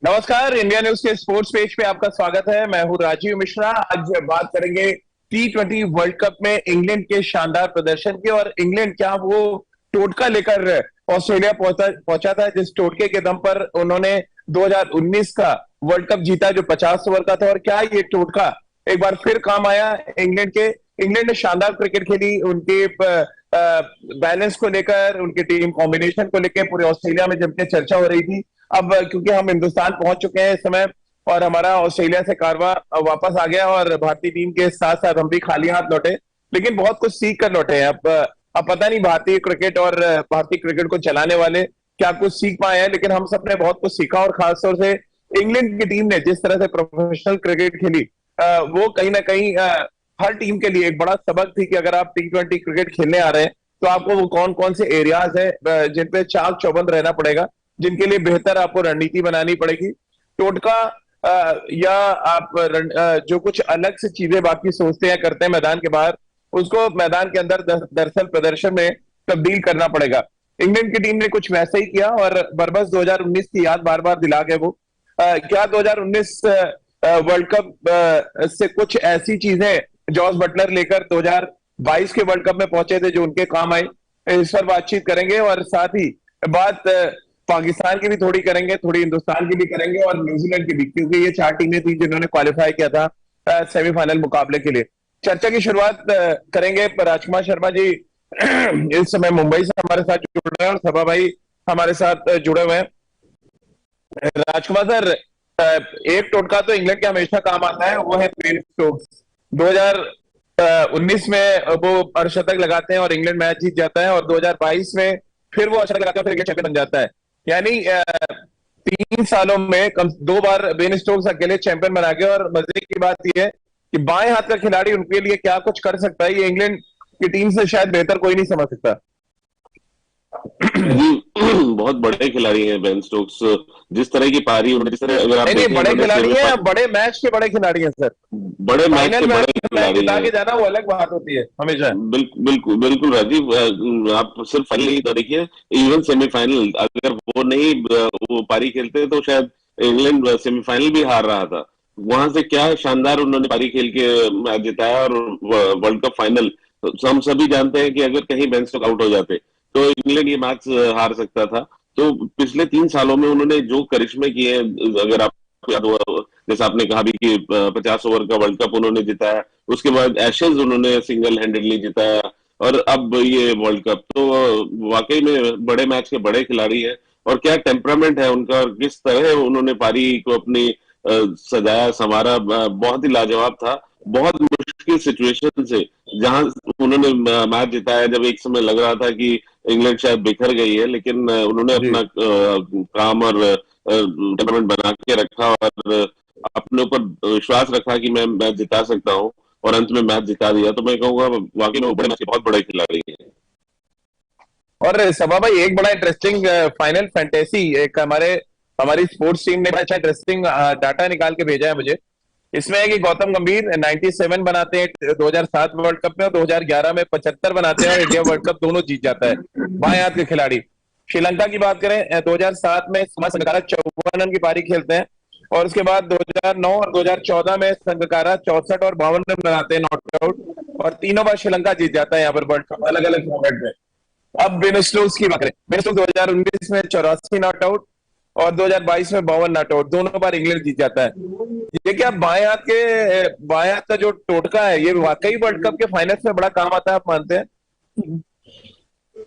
नमस्कार। India news के sports page पे आपका स्वागत है। मैं हूं राजीव मिश्रा। आज बात करेंगे T20 वर्ल्ड कप में इंग्लैंड के शानदार प्रदर्शन की, और इंग्लैंड क्या वो टोटका लेकर ऑस्ट्रेलिया पहुंचा था, जिस टोटके के दम पर उन्होंने 2019 का वर्ल्ड कप जीता जो 50 ओवर का था। और क्या ये टोटका एक बार फिर काम आया इंग्लैंड के। इंग्लैंड ने शानदार क्रिकेट खेली, उनके बैलेंस को लेकर, उनके टीम कॉम्बिनेशन को लेकर पूरे ऑस्ट्रेलिया में जम के चर्चा हो रही थी। अब क्योंकि हम हिंदुस्तान पहुंच चुके हैं इस समय, और हमारा ऑस्ट्रेलिया से कारवां वापस आ गया, और भारतीय टीम के साथ साथ हम भी खाली हाथ लौटे, लेकिन बहुत कुछ सीख कर लौटे हैं। अब पता नहीं भारतीय क्रिकेट और भारतीय क्रिकेट को चलाने वाले क्या कुछ सीख पाए हैं, लेकिन हम सब ने बहुत कुछ सीखा। और खासतौर से इंग्लैंड की टीम ने जिस तरह से प्रोफेशनल क्रिकेट खेली, वो कहीं ना कहीं हर टीम के लिए एक बड़ा सबक थी कि अगर आप T20 क्रिकेट खेलने आ रहे हैं तो आपको वो कौन कौन से एरियाज है जिन पे चाक चौबंद रहना पड़ेगा, जिनके लिए बेहतर आपको रणनीति बनानी पड़ेगी। टोटका या आप जो कुछ अलग से चीजें बाकी सोचते हैं करते हैं मैदान के बाहर, उसको मैदान के अंदर दरअसल प्रदर्शन में तब्दील करना पड़ेगा। इंग्लैंड की टीम ने कुछ वैसा ही किया, और बरबस 2019 की याद बार बार दिला गए वो। क्या 2019 वर्ल्ड कप से कुछ ऐसी चीजें जॉस बटलर लेकर 2022 के वर्ल्ड कप में पहुंचे थे जो उनके काम आई, इस पर बातचीत करेंगे। और साथ ही बात पाकिस्तान की भी थोड़ी करेंगे, थोड़ी हिंदुस्तान की भी करेंगे, और न्यूजीलैंड की भी, क्योंकि ये 4 टीमें थी जिन्होंने क्वालिफाई किया था सेमीफाइनल मुकाबले के लिए। चर्चा की शुरुआत करेंगे राजकुमार शर्मा जी इस समय मुंबई से हमारे साथ जुड़ रहे हैं, और सभा भाई हमारे साथ जुड़े हुए हैं। राजकुमार सर, एक टोटका तो इंग्लैंड के हमेशा काम आता है, वो है बेन स्टोक्स। 2019 में वो अर्धशतक लगाते हैं और इंग्लैंड मैच जीत जाता है, और 2022 में फिर वो अर्धशतक लगाते हैं, फिर चैंपियन बन जाता है। यानी 3 सालों में 2 बार बेन स्टोक्स अकेले चैंपियन बना गए। और मजे की बात यह है कि बाएं हाथ का खिलाड़ी उनके लिए क्या कुछ कर सकता है, ये इंग्लैंड की टीम से शायद बेहतर कोई नहीं समझ सकता। जी बहुत बड़े खिलाड़ी हैं बेन स्टोक्स। जिस तरह की पारी उन्होंने, जिस तरह अगर आप नहीं, बड़े खिलाड़ी हैं, बड़े मैच के बड़े खिलाड़ी हैं सर। बड़े मैच के बड़े खिलाड़ी हैं, जाना वो अलग बात होती है हमेशा। बिल्कुल बिल्कुल बिल्कुल राजीव, आप सिर्फ फाइनल ही तो देखिए, इवन सेमीफाइनल अगर वो नहीं वो पारी खेलते तो शायद इंग्लैंड सेमीफाइनल भी हार रहा था। वहां से क्या शानदार उन्होंने पारी खेल के मैच जिताया, और वर्ल्ड कप फाइनल हम सभी जानते हैं कि अगर कहीं बेन स्टोक्स आउट हो जाते तो इंग्लैंड ये मैच हार सकता था। तो पिछले 3 सालों में उन्होंने जो करिश्मे किए हैं, अगर आप याद हुआ, जैसे आपने कहा भी कि 50 ओवर का वर्ल्ड कप उन्होंने जिताया, उसके बाद एशेज उन्होंने सिंगल हैंडेडली जिताया, और अब ये वर्ल्ड कप। तो वाकई में बड़े मैच के बड़े खिलाड़ी हैं, और क्या टेम्परामेंट है उनका, और किस तरह उन्होंने पारी को अपनी सजाया संवारा, बहुत ही लाजवाब था। बहुत मुश्किल सिचुएशन से जहां उन्होंने मैच जिताया, जब एक समय लग रहा था कि इंग्लैंड शायद बिखर गई है, लेकिन उन्होंने अपना काम और टेम्परामेंट बना के रखा, और अपने ऊपर विश्वास रखा कि मैं मैच जिता सकता हूं, और अंत में मैच जिता दिया। तो मैं कहूंगा वाकई में बड़े मैच के बहुत बड़े खिलाड़ी हैं। और सभा भाई, एक बड़ा इंटरेस्टिंग फाइनल फैंटेसी एक हमारी स्पोर्ट्स टीम ने अच्छा इंटरेस्टिंग डाटा निकाल के भेजा है मुझे। इसमें है कि गौतम गंभीर 97 बनाते हैं 2007 वर्ल्ड कप में, और 2011 में 75 बनाते हैं, और इंडिया वर्ल्ड कप दोनों जीत जाता है बाएं हाथ के खिलाड़ी। श्रीलंका की बात करें, 2007 में संगकारा 54 रन की पारी खेलते हैं, और उसके बाद 2009 और 2014 में संगकारा 64 और 52 रन बनाते हैं नॉकआउट, और तीनों बार श्रीलंका जीत जाता है यहाँ पर वर्ल्ड कप अलग अलग फॉर्मेट में। अब बेन स्टोक्स की बात करें, बेन स्टोक्स 2019 में 84 नॉट आउट, और 2022 में 52 नॉट आउट, दोनों बार इंग्लैंड जीत जाता है। ये क्या बाएं हाथ का जो टोटका है, ये वाकई वर्ल्ड कप के फाइनल्स में बड़ा काम आता है, आप मानते हैं?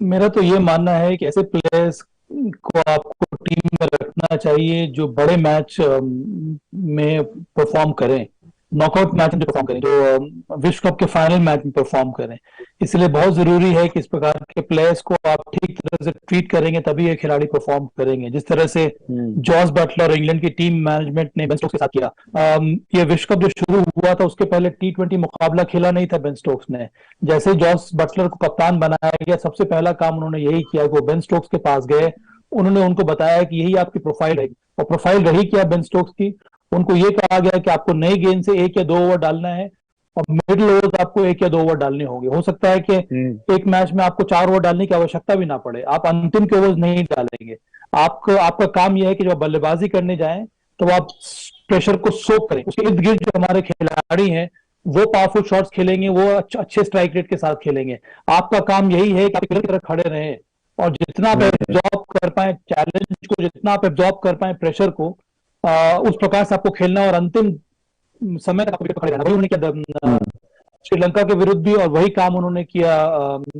मेरा तो ये मानना है कि ऐसे प्लेयर्स को आपको टीम में रखना चाहिए जो बड़े मैच में परफॉर्म करें, नॉकआउट मैच में परफॉर्म करें, जो विश्व कप के फाइनल मैच में परफॉर्म करें। इसलिए बहुत जरूरी है कि इस प्रकार के प्लेयर्स को आप ठीक तरह से ट्रीट करेंगे, तभी ये खिलाड़ी परफॉर्म करेंगे। जिस तरह से जॉस बटलर और इंग्लैंड की टीम मैनेजमेंट ने बेन स्टोक्स के साथ किया। ये विश्व कप जो शुरू हुआ था उसके पहले T20 मुकाबला खेला नहीं था बेन स्टोक्स ने। जैसे जॉस बटलर को कप्तान बनाया गया, सबसे पहला काम उन्होंने यही किया कि वो बेन स्टोक्स के पास गए, उन्होंने उनको बताया कि यही आपकी प्रोफाइल रहेगी, और प्रोफाइल रही क्या बेन स्टोक्स की। उनको ये कहा गया कि आपको नई गेंद से 1 या 2 ओवर डालना है, और मिडिल ओवर्स आपको 1 या 2 ओवर डालने होंगे। हो सकता है कि एक मैच में आपको 4 ओवर डालने की आवश्यकता भी ना पड़े, आप अंतिम के ओवर्स नहीं डालेंगे। आपका काम यह है कि जब बल्लेबाजी करने जाएं तो आप प्रेशर को सोक करें। उसके इर्द गिर्द जो हमारे खिलाड़ी हैं वो पावरफुल शॉट्स खेलेंगे, वो अच्छे स्ट्राइक रेट के साथ खेलेंगे। आपका काम यही है कि आप की तरह खड़े रहें और जितना आप एब्जॉर्ब कर पाए चैलेंज को, जितना आप एब्जॉर्ब कर पाए प्रेशर को, उस प्रकार से आपको खेलना और अंतिम समय तक आपको विकेट खड़े रहना। वही उन्होंने किया श्रीलंका के विरुद्ध भी, और वही काम उन्होंने किया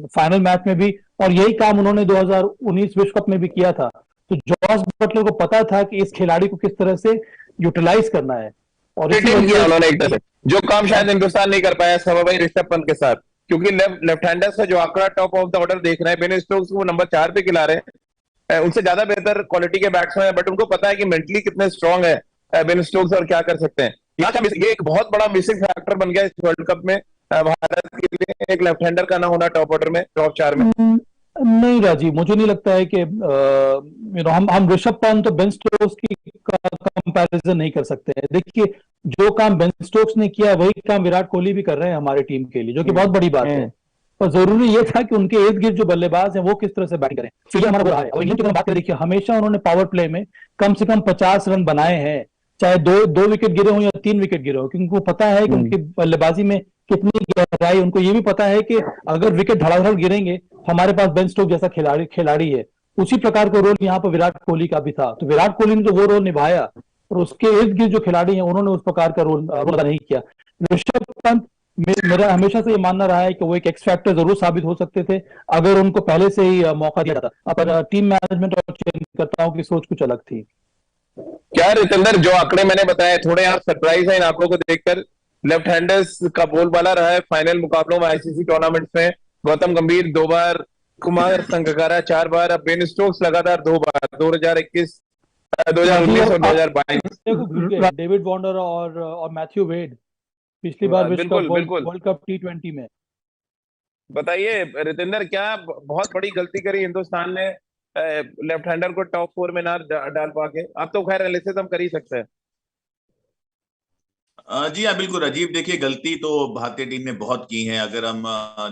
फाइनल मैच में भी, और यही काम उन्होंने 2019 विश्व कप में भी किया था। तो जॉस बटलर को पता था कि इस खिलाड़ी को किस तरह से यूटिलाइज करना है, और इसी रिटेन वजह किया से उन्होंने एक तरह से, जो काम शायद हिंदुस्तान नहीं कर पाया सवा भाई ऋषभ पंत के साथ, क्योंकि लेफ्ट हैंडर्स का जो आंकड़ा टॉप ऑफ द ऑर्डर देख रहे हैं, बेन स्टोक्स वो नंबर 4 पे खिला रहे हैं, उनसे ज्यादा बेहतर क्वालिटी के बैट्समैन है, बट उनको पता है कि मेंटली कितने स्ट्रांग है बेन स्टोक्स और क्या कर सकते हैं। ये एक बहुत बड़ा मिसिंग फैक्टर बन गया इस वर्ल्ड कप में भारत के लिए, एक लेफ्ट हैंडर का ना होना टॉप ऑर्डर में, टॉप 4 में। नहीं राजीव, मुझे नहीं लगता है कि हम ऋषभ पंत और बेन स्टोक्स की कंपैरिजन नहीं कर सकते हैं। देखिए, जो काम बेन स्टोक्स ने किया वही काम विराट कोहली भी कर रहे हैं हमारी टीम के लिए, जो कि बहुत बड़ी बात है। और जरूरी ये था कि उनके इर्द गिर्द जो बल्लेबाज हैं वो किस तरह से बैटिंग करें। तो ये हमारा रहा है। और इंग्लैंड की बात करें, देखिए हमेशा उन्होंने पावर प्ले में कम से कम 50 रन बनाए हैं, चाहे दो विकेट गिरे हों या 3 विकेट गिरे हों, क्योंकि उनको पता है कि उनकी बल्लेबाजी में कितनी गहराई। उनको ये भी पता है कि अगर विकेट धड़ाधड़ गिरेंगे, हमारे पास बेन स्टोक्स जैसा खिलाड़ी है। उसी प्रकार का रोल यहाँ पर विराट कोहली का भी था। तो विराट कोहली ने जो वो रोल निभाया, और उसके इर्द गिर्द जो खिलाड़ी हैं उन्होंने उस प्रकार का रोल अदा नहीं किया। ऋषभ पंत, मेरा हमेशा से ये मानना रहा है कि वो एक एक्स फैक्टर जरूर साबित हो सकते थे अगर उनको पहले से ही मौका दिया जाता। पर टीम मैनेजमेंट और चयनकर्ताओं की सोच कुछ अलग थी। क्या रितेंद्र, जो आंकड़े मैंने बताए, थोड़े आप सरप्राइज हैं इन आंकड़ों को देखकर? लेफ्ट हैंडर्स का बोलबाला रहा है फाइनल मुकाबलों में आईसीसी टूर्नामेंट्स में। गौतम गंभीर 2 बार, कुमार संगकारा 4 बार, अब बेन स्टोक्स लगातार 2 बार, 2021, 2019 और 2022। को भूल गए डेविड वार्नर और मैथ्यू वेड, पिछली बार विश्व कप, बिल्कुल बिल्कुल। वर्ल्ड कप T20 में। बताइए रितेंद्र, क्या बहुत बड़ी गलती करी हिंदुस्तान ने लेफ्ट हैंडर को टॉप 4 में ना डाल पाके? अब तो खैर एनालिसिस हम कर ही सकते हैं। जी हाँ, बिल्कुल राजीव। देखिए, गलती तो भारतीय टीम ने बहुत की है अगर हम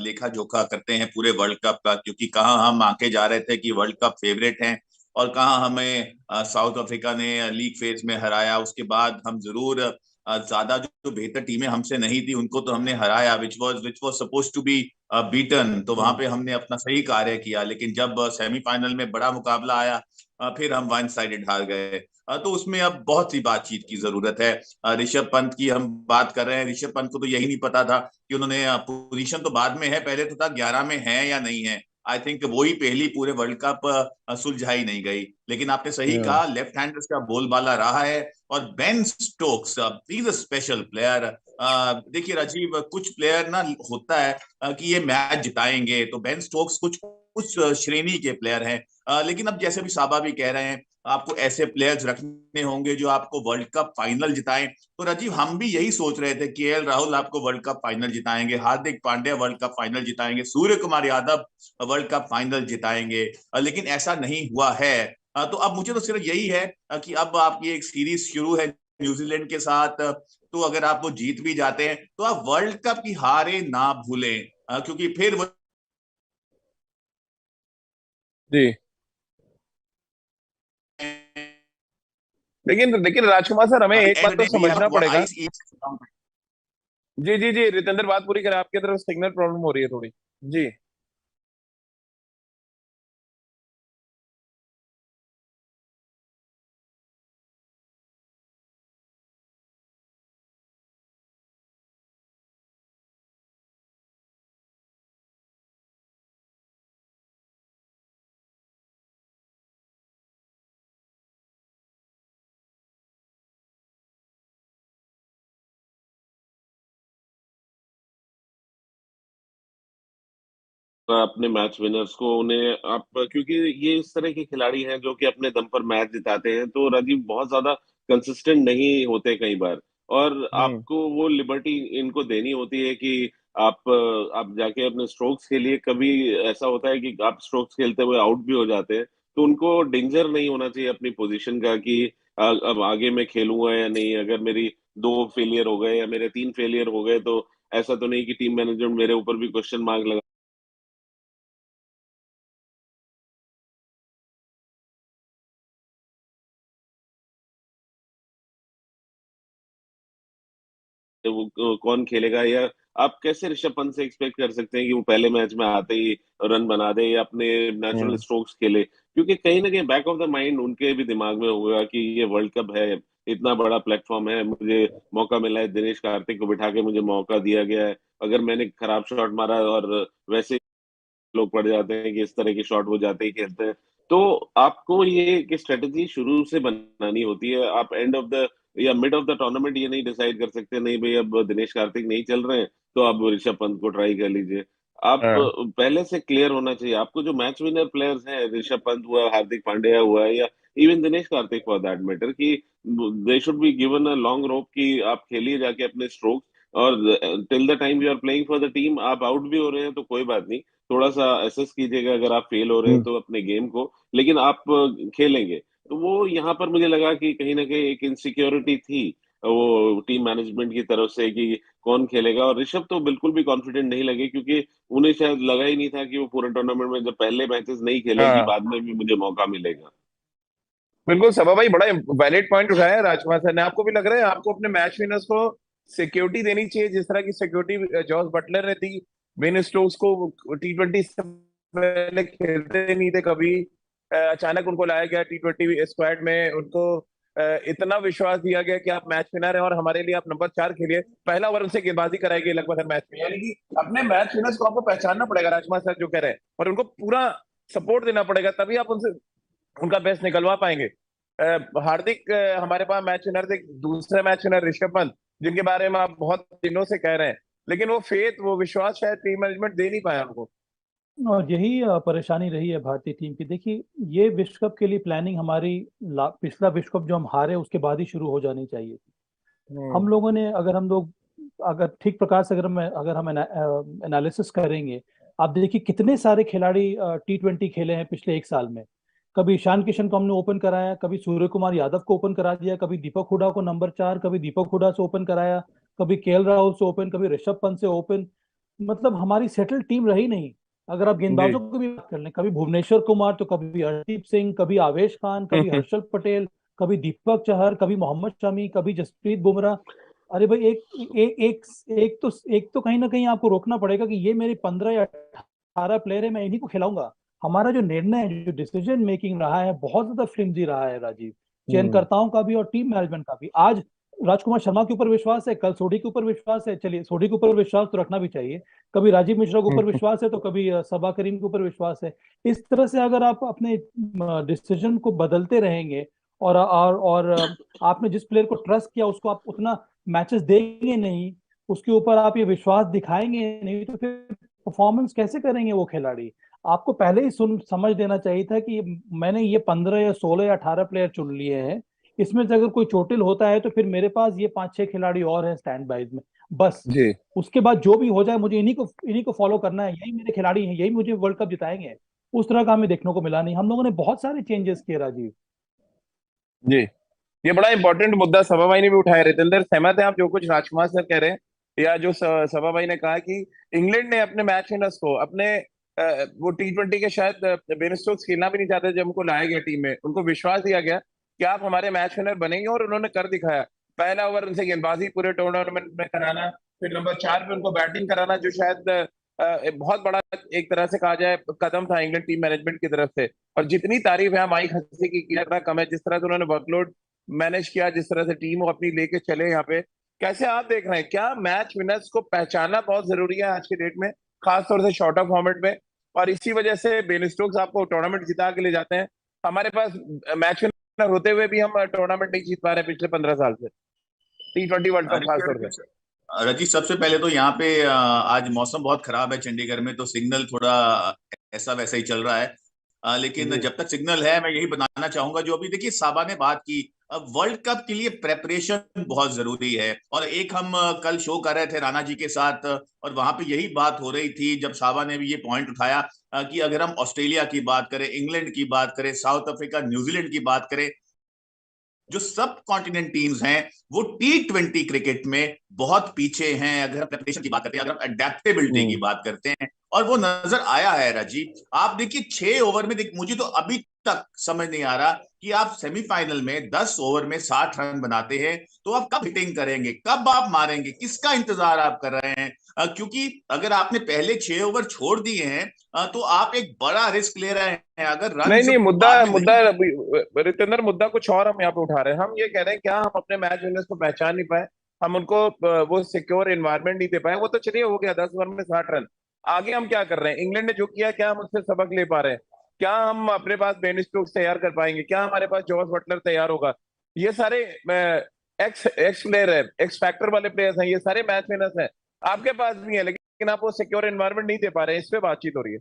लेखा जोखा करते हैं पूरे वर्ल्ड कप का, क्योंकि कहाँ हम आके जा रहे थे कि वर्ल्ड कप फेवरेट हैं, और कहाँ हमें साउथ अफ्रीका ने लीग फेज में हराया। उसके बाद हम जरूर ज्यादा जो बेहतर टीमें हमसे नहीं थी उनको तो हमने हराया, which was suppose to be beaten. तो वहां पे हमने अपना सही कार्य किया, लेकिन जब सेमीफाइनल में बड़ा मुकाबला आया, फिर हम वन साइडेड हार गए। तो उसमें अब बहुत सी बातचीत की जरूरत है। ऋषभ पंत की हम बात कर रहे हैं, ऋषभ पंत को तो यही नहीं पता था कि उन्होंने पोजीशन तो बाद में है, पहले तो था 11 में है या नहीं है। आई थिंक वही पहली पूरे वर्ल्ड कप सुलझाई नहीं गई। लेकिन आपने सही कहा, लेफ्ट हैंडर्स का बोलबाला रहा है। और Ben Stokes is a special player. देखिए राजीव, कुछ प्लेयर ना होता है कि ये मैच जिताएंगे, तो बेन स्टोक्स कुछ उस श्रेणी के प्लेयर हैं। लेकिन अब जैसे भी साबा भी कह रहे हैं, आपको ऐसे प्लेयर्स रखने होंगे जो आपको वर्ल्ड कप फाइनल जिताएं। तो राजीव, हम भी यही सोच रहे थे, केएल राहुल आपको वर्ल्ड कप फाइनल जिताएंगे, Hardik Pandya world cup final जिताएंगे, Surya Kumar Yadav world cup final जिताएंगे। लेकिन ऐसा नहीं हुआ है। तो अब मुझे तो सिर्फ यही है कि अब आपकी एक सीरीज शुरू है न्यूजीलैंड के साथ। तो अगर आप वो जीत भी जाते हैं तो आप वर्ल्ड कप की हारे ना भूलें, क्योंकि फिर वो जी, लेकिन लेकिन राजकुमार सर, हमें एक बात तो समझना पड़ेगा। आइस जी जी जी, रितेंद्र बात पूरी करें, आपकी तरफ सिग्नल प्रॉब्लम हो रही है थोड़ी। जी। अपने मैच विनर्स को, उन्हें आप, क्योंकि ये इस तरह के खिलाड़ी हैं जो कि अपने दम पर मैच जिताते हैं, तो राजीव बहुत ज्यादा कंसिस्टेंट नहीं होते कई बार। और हम्म। आपको वो लिबर्टी इनको देनी होती है कि आप जाके अपने स्ट्रोक्स खेलिए। कभी ऐसा होता है कि आप स्ट्रोक्स खेलते हुए आउट भी हो जाते हैं, तो उनको डेंजर नहीं होना चाहिए अपनी पोजीशन का कि अब आगे मैं खेलूंगा या नहीं। अगर मेरी 2 फेलियर हो गए या मेरे 3 फेलियर हो गए, तो ऐसा तो नहीं कि टीम मैनेजमेंट मेरे ऊपर भी क्वेश्चन मार्क लगा वो कौन खेलेगा, या आप कैसे ऋषभ पंत से एक्सपेक्ट कर सकते हैं कि वो पहले मैच में आते ही रन बना दे या अपने नेचुरल हम्म। स्ट्रोक्स खेले? क्योंकि कहीं ना कहीं बैक ऑफ द माइंड उनके भी दिमाग में होगा कि ये वर्ल्ड कप है, इतना बड़ा प्लेटफॉर्म है, मुझे मौका मिला है, दिनेश कार्तिक को बिठा के मुझे मौका दिया गया है। अगर मैंने खराब शॉट मारा और वैसे लोग पड़ जाते हैं कि इस तरह के शॉट वो जाते ही खेलते हैं, तो आपको ये एक स्ट्रेटेजी शुरू से बनानी होती है। आप एंड ऑफ द या मिड ऑफ द टूर्नामेंट ये नहीं डिसाइड कर सकते, नहीं भाई अब दिनेश कार्तिक नहीं चल रहे हैं तो अब ऋषभ पंत को ट्राई कर लीजिए। आप हाँ। पहले से क्लियर होना चाहिए आपको, जो मैच विनर प्लेयर्स हैं, ऋषभ पंत हुआ, हार्दिक पांड्या हुआ, या even Dinesh Karthik for that matter, कि they should be given a long rope कि आप खेलिए जाके अपने स्ट्रोक्स, और till the time you are playing for the team, आप आउट भी हो रहे हैं तो कोई बात नहीं, थोड़ा सा असेस कीजिएगा अगर आप फेल हो रहे हैं हम्म। तो अपने गेम को, लेकिन आप खेलेंगे। तो वो यहाँ पर मुझे लगा कि कहीं ना कहीं एक इनसिक्योरिटी थी वो टीम मैनेजमेंट की तरफ से कि कौन खेलेगा, और ऋषभ तो बिल्कुल भी कॉन्फिडेंट नहीं लगे, क्योंकि उन्हें शायद लगा ही नहीं था कि वो पूरे टूर्नामेंट में जब पहले मैचेस नहीं खेले कि हाँ, बाद में भी मुझे मौका मिलेगा। बिल्कुल सभा भाई, बड़ा वैलिड पॉइंट उठाया है राजकुमार सर ने। आपको भी लग रहा है आपको अपने मैच विनर्स को सिक्योरिटी देनी चाहिए, जिस तरह की सिक्योरिटी जॉस बटलर ने दी बेन स्टोक्स को? T20 से पहले खेलते नहीं थे कभी, अचानक उनको लाया गया T20 स्क्वाड में, उनको इतना विश्वास दिया गया कि आप मैच विनर हैं और हमारे लिए आप नंबर 4 खेलिए। पहला ओवर उनसे गेंदबाजी कराई गई लगभग हर मैच में। यानी कि अपने मैच विनर्स को आपको पहचानना पड़ेगा, राजकुमार सर जो कह रहे हैं, और उनको पूरा सपोर्ट देना पड़ेगा, तभी आप उनसे उनका बेस्ट निकलवा पाएंगे। हार्दिक हमारे पास मैच विनर थे, दूसरे मैच विनर ऋषभ पंत, जिनके बारे में आप बहुत दिनों से कह रहे हैं, लेकिन वो फेथ, वो विश्वास शायद टीम मैनेजमेंट दे नहीं पाया उनको। और यही परेशानी रही है भारतीय टीम की। देखिए, ये विश्व कप के लिए प्लानिंग हमारी पिछला विश्व कप जो हम हारे उसके बाद ही शुरू हो जानी चाहिए थी। हम्म। हम लोगों ने, अगर ठीक प्रकार से अगर हम एनालिसिस करेंगे, आप देखिए कितने सारे खिलाड़ी T20 खेले हैं पिछले एक साल में। कभी ईशान किशन को हमने ओपन कराया, कभी सूर्य कुमार यादव को ओपन करा दिया, कभी दीपक हुडा को नंबर 4, कभी दीपक हुडा से ओपन कराया, कभी केएल राहुल से ओपन, कभी ऋषभ पंत से ओपन। मतलब हमारी सेटल टीम रही नहीं। अगर आप जी। गेंदबाजों की भी बात कर लें, कभी भुवनेश्वर कुमार, तो कभी हरदीप सिंह, कभी आवेश खान, कभी हर्षल पटेल, कभी दीपक चहर, कभी मोहम्मद शमी, कभी जसप्रीत बुमराह। अरे भाई, एक तो कहीं ना कहीं आपको रोकना पड़ेगा कि ये मेरे 15 या 18 प्लेयर है, मैं इन्हीं को खिलाऊंगा। हमारा जो निर्णय है, जो डिसीजन मेकिंग रहा है, बहुत ज्यादा फ्लिमजी रहा है राजीव, हम्म। चयनकर्ताओं का भी और टीम मैनेजमेंट का भी। आज राजकुमार शर्मा के ऊपर विश्वास है, कल सोढ़ी के ऊपर विश्वास है। चलिए, सोढ़ी के ऊपर विश्वास तो रखना भी चाहिए। कभी राजीव मिश्रा के ऊपर विश्वास है, तो कभी सबा करीम के ऊपर विश्वास है। इस तरह से अगर आप अपने डिसीजन को बदलते रहेंगे, और आपने जिस प्लेयर को ट्रस्ट किया उसको आप उतना मैचेस देंगे नहीं, उसके ऊपर आप ये विश्वास दिखाएंगे नहीं, तो फिर परफॉर्मेंस कैसे करेंगे वो खिलाड़ी? आपको पहले ही समझ देना चाहिए था कि मैंने ये 15 या 16 या 18 प्लेयर चुन लिए हैं, इसमें से अगर कोई चोटिल होता है तो फिर मेरे पास ये 5-6 खिलाड़ी और हैं स्टैंड बाइज में, बस। जी। उसके बाद जो भी हो जाए, मुझे इन्हीं को फॉलो करना है, यही मेरे खिलाड़ी हैं, यही मुझे वर्ल्ड कप जिताएंगे। उस तरह का हमें देखने को मिला नहीं। हम लोगों ने बहुत सारे चेंजेस किए राजीव। जी, ये बड़ा इंपॉर्टेंट मुद्दा सभा भाई ने भी उठाया। रितेंद्र, सहमत है आप जो कुछ राजकुमार सर कह रहे हैं, या जो सभा भाई ने कहा कि इंग्लैंड ने अपने मैच विनर्स को अपने वो T20 के शायद बेन स्टोक्स खेलना भी नहीं चाहते, जब उनको लाया गया टीम में उनको विश्वास दिया गया कि आप हमारे मैच विनर बनेंगे, और उन्होंने कर दिखाया। पहला ओवर उनसे गेंदबाजी पूरे टूर्नामेंट में कराना, फिर नंबर 4 पे उनको बैटिंग कराना, जो शायद बहुत बड़ा एक तरह से कहा जाए कदम था इंग्लैंड टीम मैनेजमेंट की तरफ से। और जितनी तारीफ है माइक हंसी की कितना कम है, जिस तरह से उन्होंने वर्कलोड मैनेज किया, जिस तरह से टीम वो अपनी लेके चले यहाँ पे। कैसे आप देख रहे हैं, क्या मैच विनर्स को पहचानना बहुत जरूरी है आज के डेट में, खासतौर से शॉर्टर फॉर्मेट में? और इसी वजह से बेन स्टोक्स आपको टूर्नामेंट जिता के ले जाते हैं। हमारे पास मैच विनर होते हुए भी हम टूर्नामेंट नहीं जीत पा रहे पिछले 15 साल से, T20 वर्ल्ड कप खासतौर से। रजी, सबसे पहले तो यहाँ पे आज मौसम बहुत खराब है चंडीगढ़ में, तो सिग्नल थोड़ा ऐसा वैसा ही चल रहा है। लेकिन जी। जब तक सिग्नल है, मैं यही बताना चाहूंगा, जो अभी देखिए साबा ने बात की, वर्ल्ड कप के लिए प्रेपरेशन बहुत जरूरी है। और एक हम कल शो कर रहे थे राणा जी के साथ, और वहां पे यही बात हो रही थी, जब साबा ने भी ये पॉइंट उठाया कि अगर हम ऑस्ट्रेलिया की बात करें, इंग्लैंड की बात करें, साउथ अफ्रीका, न्यूजीलैंड की बात करें, जो सब कॉन्टिनेंट टीम्स हैं, वो T20 क्रिकेट में बहुत पीछे हैं। अगर हम प्रेपरेशन की बात करते हैं, अगर हम अडेप्टेबिलिटी की हम्म। बात करते हैं, और वो नजर आया है। राजीव, आप देखिए 6 ओवर में मुझे तो अभी तक समझ नहीं आ रहा कि आप सेमीफाइनल में 10 ओवर में 60 रन बनाते हैं तो आप कब हिटिंग करेंगे, कब आप मारेंगे, किसका इंतजार आप कर रहे हैं? क्योंकि अगर आपने पहले 6 ओवर छोड़ दिए हैं तो आप एक बड़ा रिस्क ले रहे हैं। अगर रन नहीं जो नहीं, मुद्दा बाद में मुद्दा नहीं। रितेंद्र, मुद्दा कुछ और हम यहाँ पे उठा रहे हैं। हम ये कह रहे हैं क्या हम अपने मैच विनर्स को पहचान नहीं पाए, हम उनको वो सिक्योर एनवायरनमेंट नहीं दे पाए। वो तो चलिए हो गया, 10 ओवर में 60 रन। आगे हम क्या कर रहे हैं? इंग्लैंड ने जो किया, क्या हम उससे सबक ले पा रहे हैं? क्या हम अपने पास बेन स्टोक्स तैयार कर पाएंगे? क्या हमारे पास जॉस बटलर तैयार होगा? ये सारे एक्स एक्स प्लेयर है, एक्स फैक्टर वाले प्लेयर्स हैं, ये सारे मैच विनर्स हैं। आपके पास भी है, लेकिन आप वो सिक्योर एनवायरनमेंट नहीं दे पा रहे हैं। इस पे बातचीत हो रही है।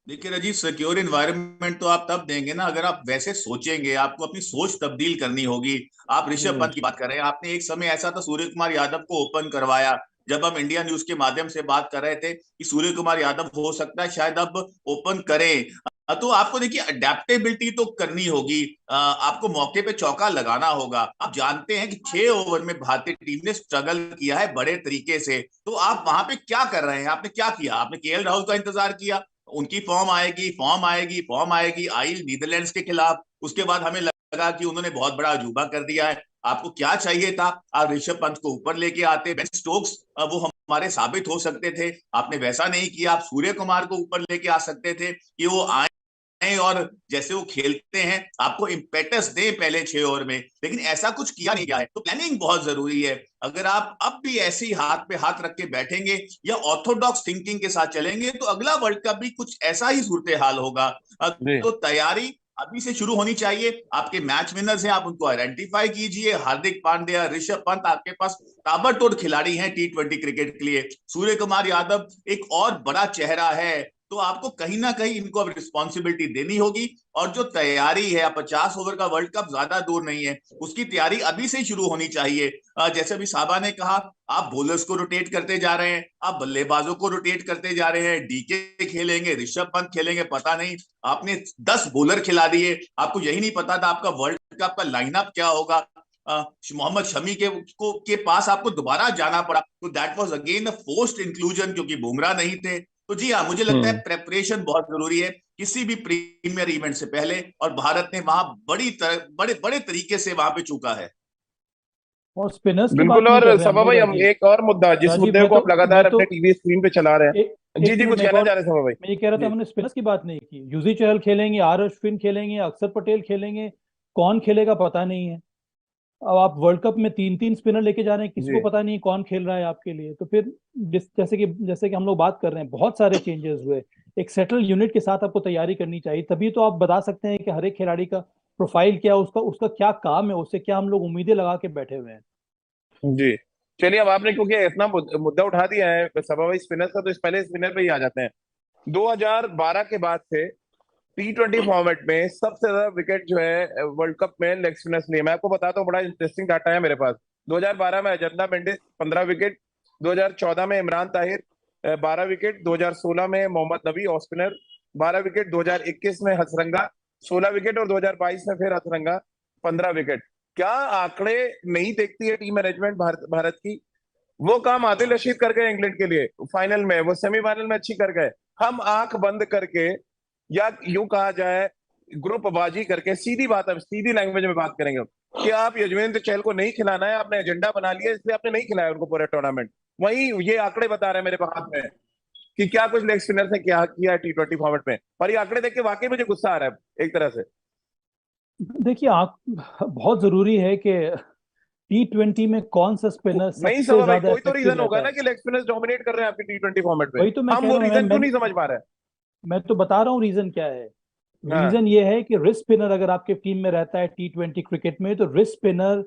देखिए राजीव, सिक्योर इन्वायरमेंट तो आप तब देंगे ना अगर आप वैसे सोचेंगे। आपको अपनी सोच तब्दील करनी होगी। आप ऋषभ हम्म। पंत की बात कर रहे हैं, आपने एक समय ऐसा था सूर्य कुमार यादव को ओपन करवाया। जब हम इंडिया न्यूज के माध्यम से बात कर रहे थे कि सूर्य कुमार यादव हो सकता है शायद अब ओपन करें, तो आपको देखिए अडेप्टेबिलिटी तो करनी होगी। आपको मौके पे चौका लगाना होगा। आप जानते हैं कि 6 ओवर में भारतीय टीम ने स्ट्रगल किया है बड़े तरीके से। तो आप वहां पे क्या कर रहे हैं? आपने क्या किया? आपने केएल राहुल का इंतजार किया, उनकी फॉर्म आएगी, फॉर्म आएगी, फॉर्म आएगी। आई नीदरलैंड्स के खिलाफ, उसके बाद हमें लगा कि उन्होंने बहुत बड़ा अजूबा कर दिया है। आपको क्या चाहिए था? आप ऋषभ पंत को ऊपर लेके आते, बेन स्टोक्स वो हमारे साबित हो सकते थे। आपने वैसा नहीं किया। आप सूर्य कुमार को ऊपर लेके आ सकते थे कि वो आए और जैसे वो खेलते हैं आपको इम्पेटस दे पहले 6 ओवर में, लेकिन ऐसा कुछ किया नहीं गया है। तो प्लानिंग बहुत जरूरी है। अगर आप अब भी ऐसे ही हाथ पे हाथ रख के बैठेंगे या ऑर्थोडॉक्स थिंकिंग के साथ चलेंगे तो अगला वर्ल्ड कप भी कुछ ऐसा ही सूरत हाल होगा। जी। तो तैयारी अभी से शुरू होनी चाहिए। आपके मैच विनर्स हैं, आप उनको आइडेंटिफाई कीजिए। हार्दिक पांड्या, ऋषभ पंत आपके पास ताबड़तोड़ खिलाड़ी हैं T20 क्रिकेट के लिए। सूर्य कुमार यादव एक और बड़ा चेहरा है। तो आपको कहीं ना कहीं इनको अब रिस्पॉन्सिबिलिटी देनी होगी। और जो तैयारी है, 50 ओवर का वर्ल्ड कप ज्यादा दूर नहीं है, उसकी तैयारी अभी से ही शुरू होनी चाहिए। जैसे अभी साबा ने कहा, आप बॉलर्स को रोटेट करते जा रहे हैं, आप बल्लेबाजों को रोटेट करते जा रहे हैं। डीके खेलेंगे, ऋषभ पंत खेलेंगे, पता नहीं। आपने 10 बॉलर खिला दिए। आपको यही नहीं पता था आपका वर्ल्ड कप का लाइनअप क्या होगा। मोहम्मद शमी के पास आपको दोबारा जाना पड़ा। तो that was again a forced inclusion, क्योंकि बुमराह नहीं थे। तो जी हाँ, मुझे लगता है हम्म। प्रेपरेशन बहुत जरूरी है किसी भी प्रीमियर इवेंट से पहले। और भारत ने वहां बड़े बड़े तरीके से वहां पे चूका है। और स्पिनर्स की बिल्कुल। बात नहीं और कर रहे हम सभा लोग भाई, हम राजीव। एक और मुद्दा, जिस राजीव मुद्दे मैं को तो आप लगातार मैं तो अपने टीवी स्क्रीन पे चला रहे एक हैं। जी एक जी, मिनट कुछ में एक कहना और, चाह रहे हैं सभा भाई? मैं ये कह रहा था, जी। हमने स्पिनर्स की बात नहीं की। युजी चहल खेलेंगे, आर अश्विन खेलेंगे, अक्षर पटेल खेलेंगे, कौन खेलेगा पता नहीं है। अब आप वर्ल्ड कप में तीन तीन स्पिनर लेके जा रहे हैं, किसी को जी। पता नहीं कौन खेल रहा है आपके लिए। तो फिर जैसे कि हम लोग बात कर रहे हैं, बहुत सारे चेंजेस हुए। एक सेटल यूनिट के साथ आपको तैयारी करनी चाहिए, तभी तो आप बता सकते हैं कि हर एक खिलाड़ी का प्रोफाइल क्या है, उसका उसका क्या काम है, उससे क्या हम लोग उम्मीदें लगा के बैठे हुए हैं। जी। चलिए, अब आपने क्योंकि इतना मुद्दा उठा दिया है सभा भाई स्पिनर का, तो इस पहले स्पिनर पे ही आ जाते हैं। 2012 के बाद से T20 फॉर्मेट में सबसे ज्यादा विकेट जो है वर्ल्ड कप में लेग स्पिनर्स लिए। मैं आपको बताता हूँ, बड़ा इंटरेस्टिंग डाटा है मेरे पास। 2012 में अजंता मेंडिस 15 विकेट, 2014 में इमरान ताहिर 12 विकेट, 2016 में मोहम्मद नबी ऑफ स्पिनर 12 विकेट, 2021 में हसरंगा 16 विकेट, और 2022 में फिर हसरंगा 15 विकेट। क्या आंकड़े नहीं देखती है टीम मैनेजमेंट भारत की? वो काम आदिल रशीद कर गए इंग्लैंड के लिए फाइनल में, वो सेमीफाइनल में अच्छी कर गए। हम आंख बंद करके, या यूं कहा जाए ग्रुपबाजी करके, सीधी बात है, सीधी लैंग्वेज में बात करेंगे कि आप यजवेंद्र चहल को नहीं खिलाना है, आपने एजेंडा बना लिया, इसलिए आपने नहीं खिलाया उनको पूरे टूर्नामेंट। वही ये आंकड़े बता रहे हैं मेरे हाथ में कि क्या कुछ लेग स्पिनर ने क्या किया T20 फॉर्मेट में। और ये आंकड़े देख के वाकई मुझे गुस्सा आ रहा है एक तरह से। देखिए, बहुत जरूरी है कि T20 में कौन सा स्पिनर नहीं सबसे सभा भाई, ज्यादा कोई तो इफेक्टिव रीजन होगा रहता ना है। कि लेग स्पिनर्स डोमिनेट कर रहे हैं आपके T20 फॉर्मेट में। वही तो मैं हम कह वो रहा हूँ। रीजन क्यों नहीं समझ पा रहे मैं तो बता रहा हूँ रीजन क्या है। हैं? हाँ। रीजन ये है कि रिस्ट स्पिनर अगर आपके टीम में रहता है T20 क्रिकेट में, तो रिस्ट स्पिनर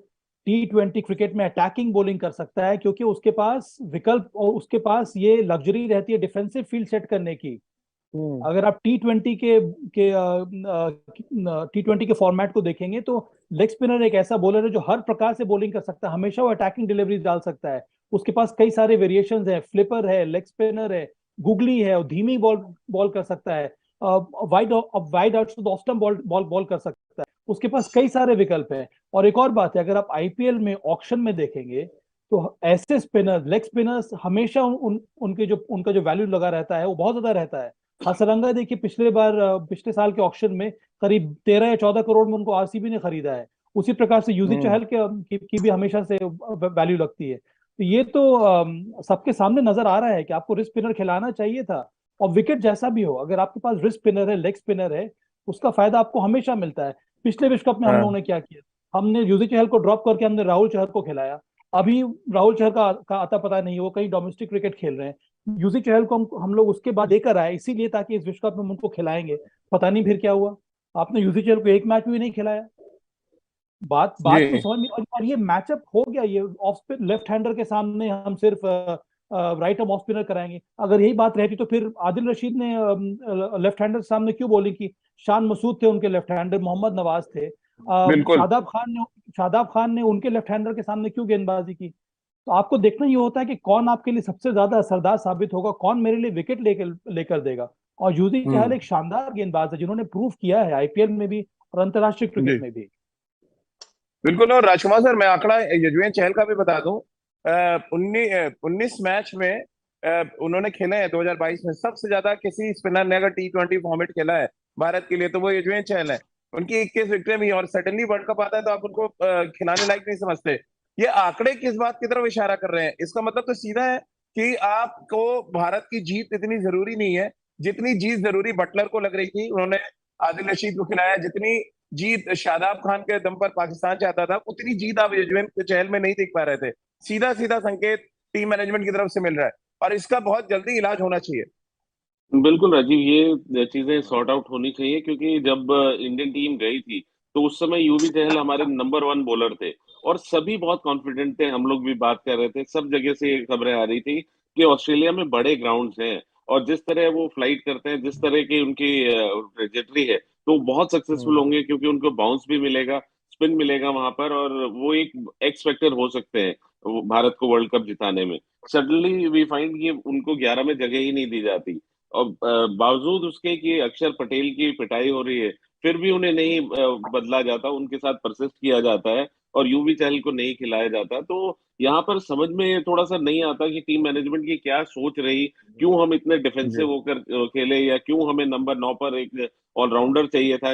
T20 क्रिकेट में अटैकिंग बॉलिंग कर सकता है, क्योंकि उसके पास विकल्प और उसके पास ये लग्जरी रहती है डिफेंसिव फील्ड सेट करने की। हम्म। अगर आप T20 के फॉर्मेट को देखेंगे, तो लेग स्पिनर एक ऐसा बॉलर है जो हर प्रकार से बॉलिंग कर सकता है, हमेशा वो अटैकिंग डिलीवरी डाल सकता है। उसके पास कई सारे वेरिएशंस है, फ्लिपर है, लेग स्पिनर है, गुगली है, और धीमी बॉल बॉल कर सकता है, wide wide out two off stump ball ball ball कर सकता है। उसके पास कई सारे विकल्प हैं। और एक और बात है, अगर आप आईपीएल में ऑक्शन में देखेंगे, तो ऐसे स्पिनर, लेग स्पिनर्स हमेशा उनका जो वैल्यू लगा रहता है वो बहुत ज्यादा रहता है। हसरंगा देखिए, पिछले साल के ऑक्शन में करीब 13 या 14 करोड़ में उनको आरसीबी ने खरीदा है। उसी प्रकार से यूजी हम्म। चहल की भी हमेशा से वैल्यू लगती है। तो ये तो सबके सामने नजर आ रहा है कि आपको रिस्ट स्पिनर खिलाना चाहिए था। और विकेट जैसा भी हो, अगर आपके पास रिस्ट स्पिनर है, लेग स्पिनर है, उसका फायदा आपको हमेशा मिलता है। पिछले विश्व कप में हम लोगों हाँ ने क्या किया, हमने युजवेंद्र चहल को ड्रॉप करके हमने राहुल चहर को खिलाया। अभी राहुल चहर का आता पता नहीं, वो कहीं डोमेस्टिक क्रिकेट खेल रहे हैं। युजवेंद्र चहल को हम लोग उसके बाद लेकर आए इसीलिए ताकि इस विश्व कप में हम उनको खिलाएंगे। पता नहीं फिर क्या हुआ, आपने युजवेंद्र चहल को एक मैच में भी नहीं खिलाया। बात जी। बात तो समझ में। और ये मैचअप हो गया, ये ऑफ स्पिन लेफ्ट हैंडर के सामने हम सिर्फ राइट आर्म ऑफ स्पिनर कराएंगे। अगर यही बात रहती तो फिर आदिल रशीद ने लेफ्ट हैंडर के सामने क्यों बॉलिंग की? शान मसूद थे उनके लेफ्ट हैंडर, मोहम्मद नवाज थे, बिल्कुल शादाब खान ने उनके लेफ्ट हैंडर के सामने क्यों गेंदबाजी की? तो आपको देखना ये होता है कि कौन आपके लिए सबसे ज्यादा असरदार साबित होगा, कौन मेरे लिए विकेट लेकर लेकर देगा। और युजवेंद्र चहल हम्म। एक शानदार गेंदबाज है, जिन्होंने प्रूव किया है आईपीएल में भी और अंतर्राष्ट्रीय जी क्रिकेट में भी। बिल्कुल। और राजकुमार सर, मैं आंकड़ा युजवेंद्र चहल का भी बता दूं। 19 मैच में उन्होंने खेले हैं 2022 में। सबसे ज्यादा किसी स्पिनर ने अगर T20 फॉर्मेट खेला है भारत के लिए तो वो युजवेंद्र चहल है। उनकी 21 विकेटें भी। और सडनली वर्ल्ड कप आता है तो आप उनको खिलाने लायक नहीं समझते। ये आंकड़े किस बात की तरफ इशारा कर रहे हैं? इसका मतलब तो सीधा है कि आपको भारत की जीत इतनी जरूरी नहीं है जितनी जीत जरूरी बटलर को लग रही थी। उन्होंने आदिल रशीद को खिलाया। जितनी जीत शादाब खान के दम पर पाकिस्तान चाहता था उतनी जीत आप युजवेंद्र चहल में नहीं देख पा रहे थे। सीधा सीधा संकेत टीम मैनेजमेंट की तरफ से मिल रहा है और इसका बहुत जल्दी इलाज होना चाहिए। बिल्कुल राजीव, ये चीजें सॉर्ट आउट होनी चाहिए, क्योंकि जब इंडियन टीम गई थी तो उस समय यूवी चहल हमारे नंबर वन बॉलर थे और सभी बहुत कॉन्फिडेंट थे। हम लोग भी बात कर रहे थे, सब जगह से ये खबरें आ रही थी कि ऑस्ट्रेलिया में बड़े ग्राउंड्स हैं और जिस तरह वो फ्लाइट करते हैं, जिस तरह की उनकी ट्रेजेक्टरी है, तो बहुत सक्सेसफुल हम्म। होंगे, क्योंकि उनको बाउंस भी मिलेगा, स्पिन मिलेगा वहां पर, और वो एक एक्स फैक्टर हो सकते हैं वो भारत को वर्ल्ड कप जिताने में। सडनली वी फाइंड कि उनको 11 में जगह ही नहीं दी जाती। और बावजूद उसके कि अक्षर पटेल की पिटाई हो रही है, फिर भी उन्हें नहीं बदला जाता, उनके साथ परसिस्ट किया जाता है और यूवी चहल को नहीं खिलाया जाता। तो यहाँ पर समझ में थोड़ा सा नहीं आता कि टीम मैनेजमेंट की क्या सोच रही, क्यों हम इतने जी डिफेंसिव होकर खेले, या क्यों हमें नंबर 9 पर एक ऑलराउंडर चाहिए था।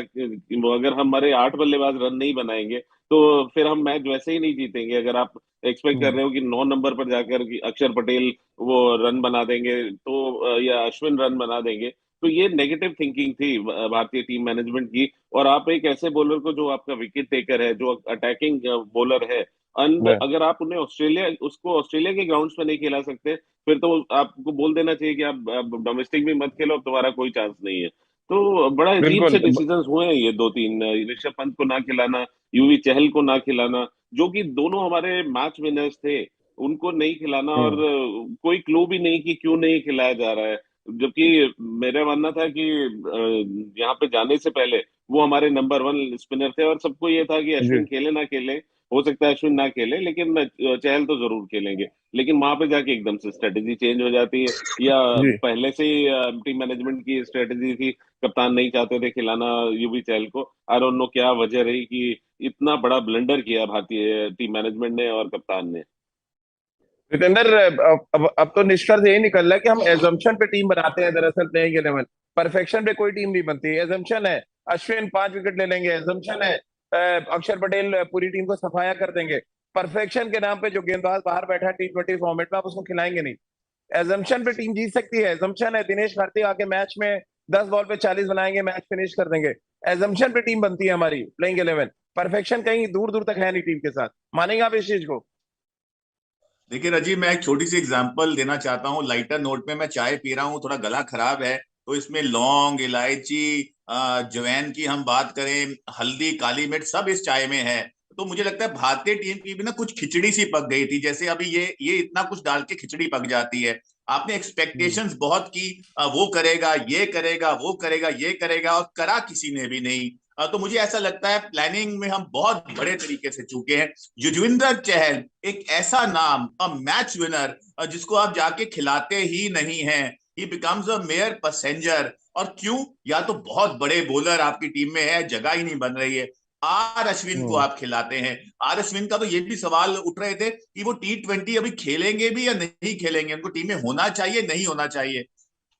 अगर हमारे 8 बल्लेबाज रन नहीं बनाएंगे तो फिर हम मैच वैसे ही नहीं जीतेंगे। अगर आप एक्सपेक्ट कर हम्म। रहे हो कि 9 नंबर पर जाकर कि अक्षर पटेल वो रन बना देंगे तो या अश्विन रन बना देंगे, तो ये नेगेटिव थिंकिंग थी भारतीय टीम मैनेजमेंट की। और आप एक ऐसे बॉलर को जो आपका विकेट टेकर है, जो अटैकिंग बॉलर है, एंड जी अगर आप उन्हें ऑस्ट्रेलिया के ग्राउंड्स पे नहीं खिला सकते, फिर तो आपको बोल देना चाहिए कि आप डोमेस्टिक भी मत खेलो, अब तुम्हारा कोई चांस नहीं है। तो बड़ा अजीब से बिल्कुल। डिसीजंस हुए हैं ये दो तीन, ऋषभ पंत को ना खिलाना, यूवी चहल को ना खिलाना, जो कि दोनों हमारे मैच विनर्स थे, उनको नहीं खिलाना, और हम्म। कोई क्लू भी नहीं कि क्यों नहीं खिलाया जा रहा है। जबकि मेरा मानना था कि यहाँ पे जाने से पहले वो हमारे नंबर वन स्पिनर थे और सबको ये था कि जी अश्विन खेले ना खेले, हो सकता है अश्विन ना खेले, लेकिन चहल तो जरूर खेलेंगे। लेकिन वहां पे जाके एकदम से स्ट्रेटेजी चेंज हो जाती है, या जी। पहले से ही टीम मैनेजमेंट की स्ट्रेटेजी थी, कप्तान नहीं चाहते थे खिलाना यूवी चहल को। आई डोंट नो क्या वजह रही कि इतना बड़ा ब्लंडर किया भारतीय टीम मैनेजमेंट ने और कप्तान ने। जितेंद्र, अब तो निष्कर्ष यही निकल रहा है कि हम एजम्पशन पे टीम बनाते हैं। दरअसल प्लेइंग 11 परफेक्शन पे कोई टीम नहीं बनती। एजम्पशन है अश्विन 5 विकेट ले लेंगे। एजम्पशन है अक्षर पटेल पूरी टीम को सफाया कर देंगे। परफेक्शन के नाम पे जो गेंदबाज बाहर बैठा है T20 फॉर्मेट में, आप उसको खिलाएंगे नहीं। एजम्पशन पे टीम जीत सकती है। एजम्पशन है दिनेश कार्तिक आके मैच में 10 बॉल पे 40 बनाएंगे, मैच फिनिश कर देंगे। एजम्पशन पे टीम बनती है हमारी प्लेइंग 11। परफेक्शन कहीं दूर दूर तक है नहीं टीम के साथ। मानेंगे आप इस चीज को? देखिए राजीव, मैं एक छोटी सी एग्जांपल देना चाहता हूँ। लाइटर नोट में मैं चाय पी रहा हूँ, थोड़ा गला खराब है, तो इसमें लौंग, इलायची, जवैन की हम बात करें, हल्दी, काली मिर्च, सब इस चाय में है। तो मुझे लगता है भारतीय टीम की भी ना कुछ खिचड़ी सी पक गई थी, जैसे अभी ये इतना कुछ डाल के खिचड़ी पक जाती है। आपने एक्सपेक्टेशंस बहुत की, वो करेगा, ये करेगा, वो करेगा, ये करेगा, और करा किसी ने भी नहीं। तो मुझे ऐसा लगता है प्लानिंग में हम बहुत बड़े तरीके से चूके हैं। युजवेंद्र चहल एक ऐसा नाम, अ मैच विनर, जिसको आप जाके खिलाते ही नहीं हैं। ही बिकम्स अ मेयर पैसेंजर। और क्यों? या तो बहुत बड़े बॉलर आपकी टीम में है, जगह ही नहीं बन रही है। आर अश्विन को आप खिलाते हैं। आर अश्विन का तो ये भी सवाल उठ रहे थे कि वो T20 अभी खेलेंगे भी या नहीं खेलेंगे, उनको टीम में होना चाहिए नहीं होना चाहिए,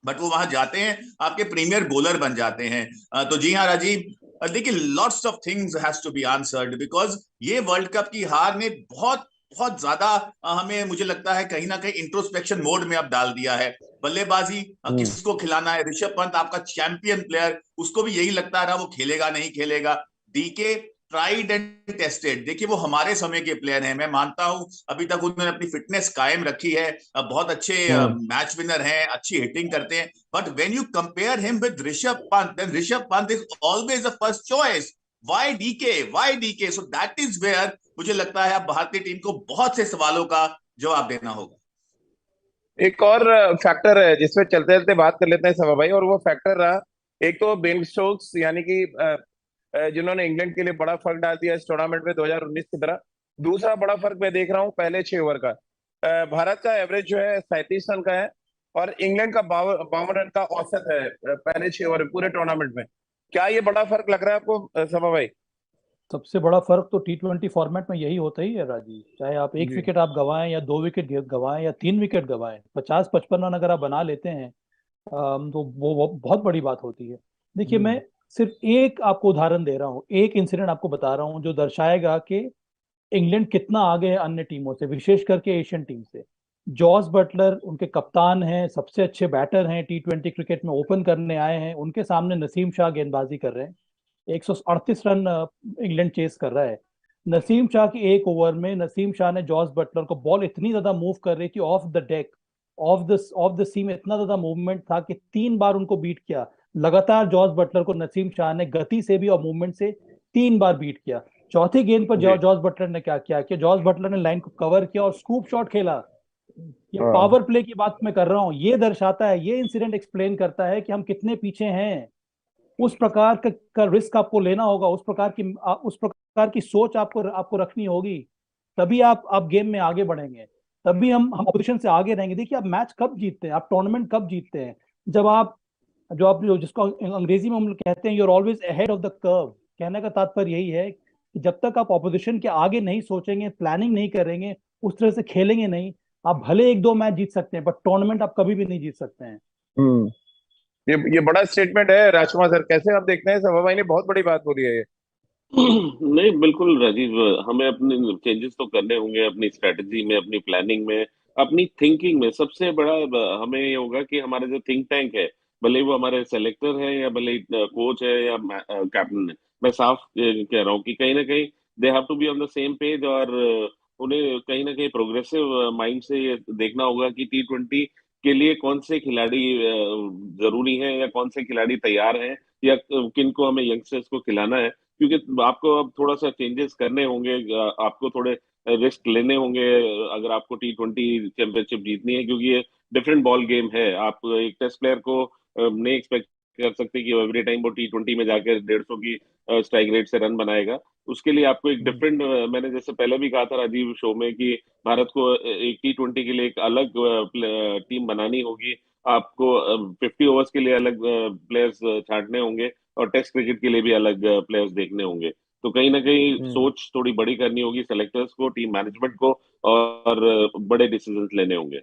बट वो वहां जाते हैं, आपके प्रीमियर बॉलर बन जाते हैं। तो जी हाँ राजीव, देखिए lots of things has to be answered, because ये वर्ल्ड कप की हार ने बहुत बहुत ज्यादा हमें, मुझे लगता है कहीं ना कहीं इंट्रोस्पेक्शन मोड में अब डाल दिया है। बल्लेबाजी किसको खिलाना है, ऋषभ पंत आपका चैंपियन प्लेयर, उसको भी यही लगता रहा वो खेलेगा नहीं खेलेगा। डीके ट्राइड एंड टेस्टेड, देखिए वो हमारे समय के प्लेयर हैं, मैं मानता हूं अभी तक उन्होंने अपनी फिटनेस कायम रखी है, बहुत अच्छे मैच विनर हैं, अच्छी हिटिंग करते हैं, but when you compare him with Rishabh Pant, then Rishabh Pant is always the first choice. Why DK, why DK? So that is where मुझे लगता है अब भारतीय टीम को बहुत से सवालों का जवाब देना होगा। एक और फैक्टर है जिसमें चलते चलते बात कर लेते हैं सभा भाई, और वो फैक्टर रहा, एक तो बेन स्टोक्स, यानी कि जिन्होंने इंग्लैंड के लिए बड़ा फर्क डाल दिया इस टूर्नामेंट में 2019 की तरह। दूसरा बड़ा फर्क मैं देख रहा हूँ पहले 6 ओवर का। भारत का एवरेज जो है 37 रन का है, और इंग्लैंड का 52 रन का औसत है पहले 6 ओवर में पूरे टूर्नामेंट में। क्या ये बड़ा फर्क लग रहा है आपको सभा भाई? सबसे बड़ा फर्क तो T20 फॉर्मेट में यही होता ही है राजीव, चाहे आप एक जी। विकेट आप गवाएं या 2 विकेट गवाएं या 3 विकेट गवाएं, 50-55 रन अगर आप बना लेते हैं तो वो बहुत बड़ी बात होती है। देखिए मैं सिर्फ एक आपको उदाहरण दे रहा हूँ, एक इंसिडेंट आपको बता रहा हूँ जो दर्शाएगा कि इंग्लैंड कितना आगे है अन्य टीमों से, विशेष करके एशियन टीम से। जॉस बटलर उनके कप्तान हैं, सबसे अच्छे बैटर हैं, T20 क्रिकेट में ओपन करने आए हैं, उनके सामने नसीम शाह गेंदबाजी कर रहे हैं। 138 रन इंग्लैंड चेस कर रहा है। नसीम शाह की एक ओवर में नसीम शाह ने जॉस बटलर को, बॉल इतनी ज्यादा मूव कर रही थी off the deck, off the seam इतना ज्यादा मूवमेंट था कि 3 बार उनको बीट किया लगातार। जॉस बटलर को नसीम शाह ने गति से भी और मूवमेंट से 3 बार बीट किया। चौथी गेंद पर जी। जॉस बटलर ने क्या किया कि जॉस बटलर ने लाइन को कवर किया और स्कूप शॉट खेला। ये हाँ। पावर प्ले की बात मैं कर रहा हूँ, ये दर्शाता है, ये इंसिडेंट एक्सप्लेन करता है कि हम कितने पीछे हैं। उस प्रकार का रिस्क आपको लेना होगा, उस प्रकार की सोच आपको रखनी होगी, तभी आप गेम में आगे बढ़ेंगे, तभी हम ऑपोजिशन से आगे रहेंगे। देखिए आप मैच कब जीतते हैं, आप टूर्नामेंट कब जीतते हैं, जब आप जो जिसको अंग्रेजी में हम लोग कहते हैं you're always ahead of the curve. कहने का तात्पर्य यही है कि जब तक आप ऑपोजिशन के आगे नहीं सोचेंगे, प्लानिंग नहीं करेंगे, उस तरह से खेलेंगे नहीं, आप भले 1-2 मैच जीत सकते हैं, बट टूर्नामेंट आप कभी भी नहीं जीत सकते हैं। हम्म ये बड़ा स्टेटमेंट है राजकुमार सर, कैसे आप देखते हैं? सभा भाई ने बहुत बड़ी बात बोली है ये। नहीं, बिल्कुल राजीव, हमें अपने चेंजेस तो करने होंगे अपनी स्ट्रेटजी में, अपनी प्लानिंग में, अपनी थिंकिंग में। सबसे बड़ा हमें ये होगा कि हमारे जो थिंक टैंक है, भले वो हमारे सेलेक्टर है या भले कोच है या कैप्टन है, मैं साफ कह रहा हूँ कि कहीं ना कहीं they have to be on the same page, और उन्हें कहीं ना कहीं प्रोग्रेसिव माइंड से ये देखना होगा कि T20 के लिए कौन से खिलाड़ी जरूरी हैं या कौन से खिलाड़ी तैयार हैं, या किन को हमें यंगस्टर्स को खिलाना है। क्योंकि आपको अब थोड़ा सा चेंजेस करने होंगे, आपको थोड़े रिस्क लेने होंगे अगर आपको T20 चैंपियनशिप जीतनी है, क्योंकि ये डिफरेंट बॉल गेम है। आप एक टेस्ट प्लेयर को नहीं एक्सपेक्ट कर सकते कि एवरी टाइम वो T20 में जाकर 150 की स्ट्राइक रेट से रन बनाएगा। उसके लिए आपको एक डिफरेंट, मैंने जैसे पहले भी कहा था राजीव शो में, कि भारत को एक T20 के लिए एक अलग टीम बनानी होगी। आपको 50 ओवर्स के लिए अलग प्लेयर्स छांटने होंगे, और टेस्ट क्रिकेट के लिए भी अलग प्लेयर्स देखने होंगे। तो कहीं ना कहीं सोच थोड़ी बड़ी करनी होगी सेलेक्टर्स को, टीम मैनेजमेंट को, और बड़े डिसीजंस लेने होंगे।